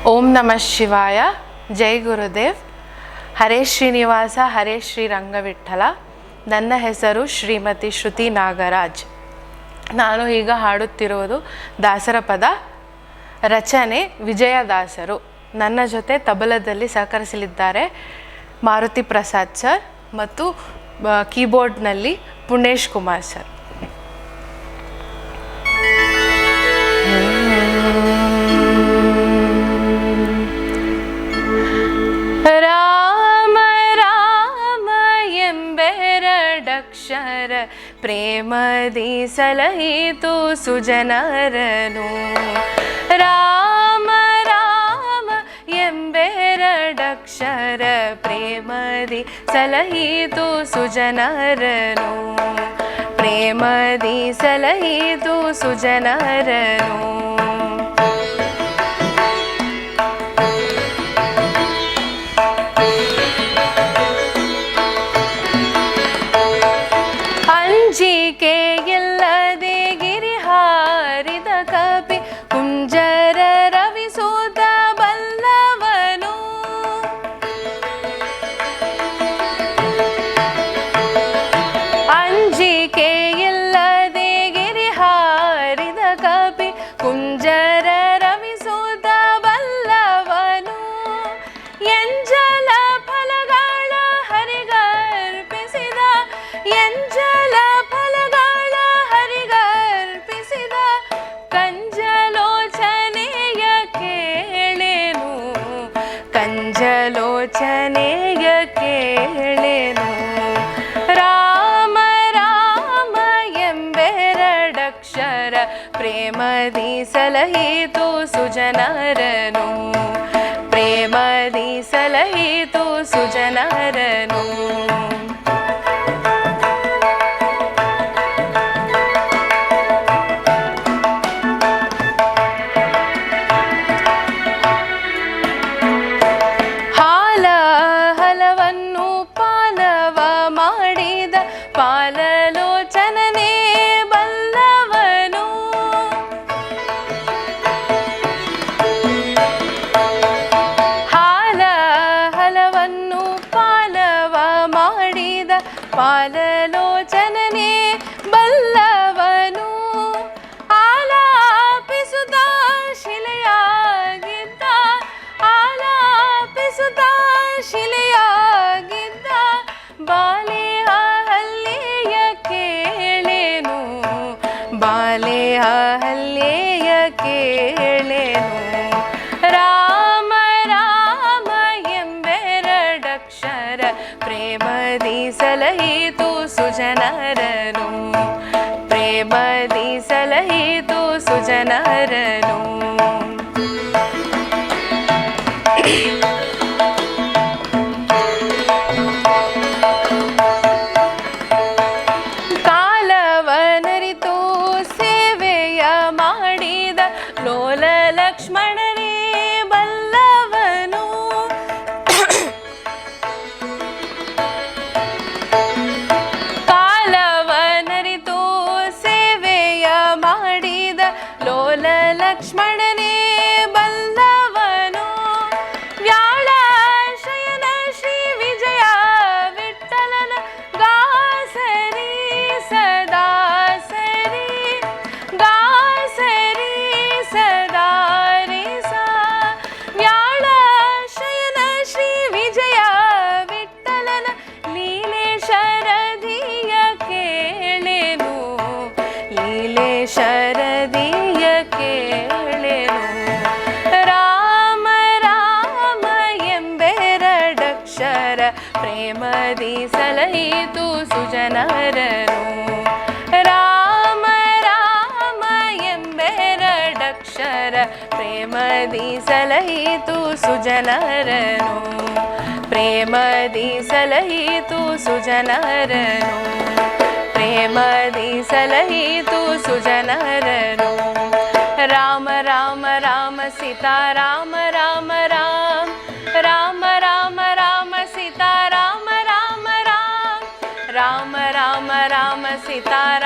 ಓಂ ನಮಃ ಶಿವಾಯ. ಜೈ ಗುರುದೇವ್. ಹರೇ ಶ್ರೀನಿವಾಸ, ಹರೇ ಶ್ರೀ ರಂಗವಿಠಲ. ನನ್ನ ಹೆಸರು ಶ್ರೀಮತಿ ಶ್ರುತಿ ನಾಗರಾಜ್. ನಾನು ಈಗ ಹಾಡುತ್ತಿರುವುದು ದಾಸರ ಪದ. ರಚನೆ ವಿಜಯದಾಸರು. ನನ್ನ ಜೊತೆ ತಬಲದಲ್ಲಿ ಸಹಕರಿಸಲಿದ್ದಾರೆ ಮಾರುತಿ ಪ್ರಸಾದ್ ಸರ್ ಮತ್ತು ಕೀಬೋರ್ಡ್ನಲ್ಲಿ ಪುಣೇಶ್ ಕುಮಾರ್ ಸರ್. ರಾಮ ರಾಮ ಎಂಬೆರಡಕ್ಷರ ಪ್ರೇಮದಿ ಸಲಹಿತು ಸುಜನರನು. ರಾಮ ರಾಮ ಎಂಬೆರಡಕ್ಷರ ಪ್ರೇಮದಿ ಸಲಹಿತು ಸುಜನರನು. ಪ್ರೇಮದಿ ಸಲಹಿತು ಸುಜನರನು. ಅಂಜಿಕೆಯಿಲ್ಲದೆ ಗಿರಿ ಹಾರಿದ ಕಪಿ ಕುಂಜರ ರವಿಸೂತ ಬಲ್ಲವನು. ಅಂಜಿಕೆಯಿಲ್ಲದೆ ಗಿರಿ ಹಾರಿದ ಕಪಿ ಕುಂಜರ ರವಿಸೂತ ಬಲ್ಲವನು. ಎಂಜಲ ಫಲಗಳ ಹರಿಗರ್ಪಿಸಿದ ಎಂಜಲ ಫಲಗಳ ಹರಿಗರ್ಪಿಸಿದ ಕಂಜಲೋಚನೆಯ ಕೇಳೇನು. ಕಂಜಲೋಚನೆಯ ಕೇಳೇನು. ರಾಮ ರಾಮ ಎಂಬೆರಡಕ್ಷರ ಪ್ರೇಮದಿ ಸಲಹಿತು ಸುಜನರನು. ಪ್ರೇಮದಿ ಸಲಹಿತು ಸುಜನರನು. ಹಲವನ್ನು ಪಾಲವ ಮಾಡಿದ ಪಾಲಲೋಚನನೇ ಬಲ್ಲವನು. ಹಲವನ್ನು ಪಾಲವ ಮಾಡಿದ ಪಾಲಲೋಚನನೇ ಬಲ್ಲವನು. ಆಲಾಪಿಸುತ್ತ ಶಿಲೆಯಾಗಿದ್ದ ಆಲಾಪಿಸುತ್ತ ಶಿಲೆಯಾಗಿದ್ದ ಬಾಲೆಯ ಹಲ್ಲೆಯ ಕೇಳೇನು. ಬಾಲೆಯ ಹಲ್ಲೆಯ ಕೇಳೇನು. ರಾಮ ರಾಮ ಎಂಬೆರಡಕ್ಷರ ಪ್ರೇಮದಿ ಸಲಹಿತು ಸುಜನರನು. ಪ್ರೇಮದಿ ಸಲಹಿತು ಸುಜನರನು. ಕಾಲವನರಿತು ಸೇವೆಯ ಮಾಡಿದ ಲೋಲ ಲಕ್ಷ್ಮಣನೇ ಬಲ್ಲವನು. ಕಾಲವನರಿತು ಸೇವೆಯ ಮಾಡಿದ ಲೋಲ ಲಕ್ಷ್ಮಣನೇ ಬಲ್ಲವನು. ವ್ಯಾಳ ಶಯನ ಶ್ರೀ ವಿಜಯ ವಿಠಲನ ಗಾಸರಿ ಸದಾ ಸರಿ ಗಾಸರಿ ಸದಾ ರಿಸ. ವ್ಯಾಳ ಶಯನ ಶ್ರೀ ವಿಜಯ ವಿಠಲನ ಲೀಲೆ ಶರದಿಯ ಕೇಳೇನು. ಲೀಲೆ ಶರದಿಯ ಕೇಳೇನು. ರಾಮ ರಾಮ ಎಂಬೆರಡಕ್ಷರ ಪ್ರೇಮದಿ ಸಲಹಿತು ಸುಜನರನು. ರಾಮ ರಾಮ ಎಂಬೆರಡಕ್ಷರ ಪ್ರೇಮದಿ ಸಲಹಿತು ಸುಜನರನು. ಪ್ರೇಮದಿ ಸಲಹಿತು ಸುಜನರನು. ಪ್ರೇಮದಿ ಸಲಹಿತು ಸುಜನರನು. ರಾಮ ರಾಮ ರಾಮ ಸೀತಾರಾಮ ರಾಮ ರಾಮ ರಾಮ ರಾಮ ರಾಮ ಸೀತಾರಾಮ ರಾಮ ರಾಮ ರಾಮ ರಾಮ ರಾಮ ಸೀತಾರಾಮ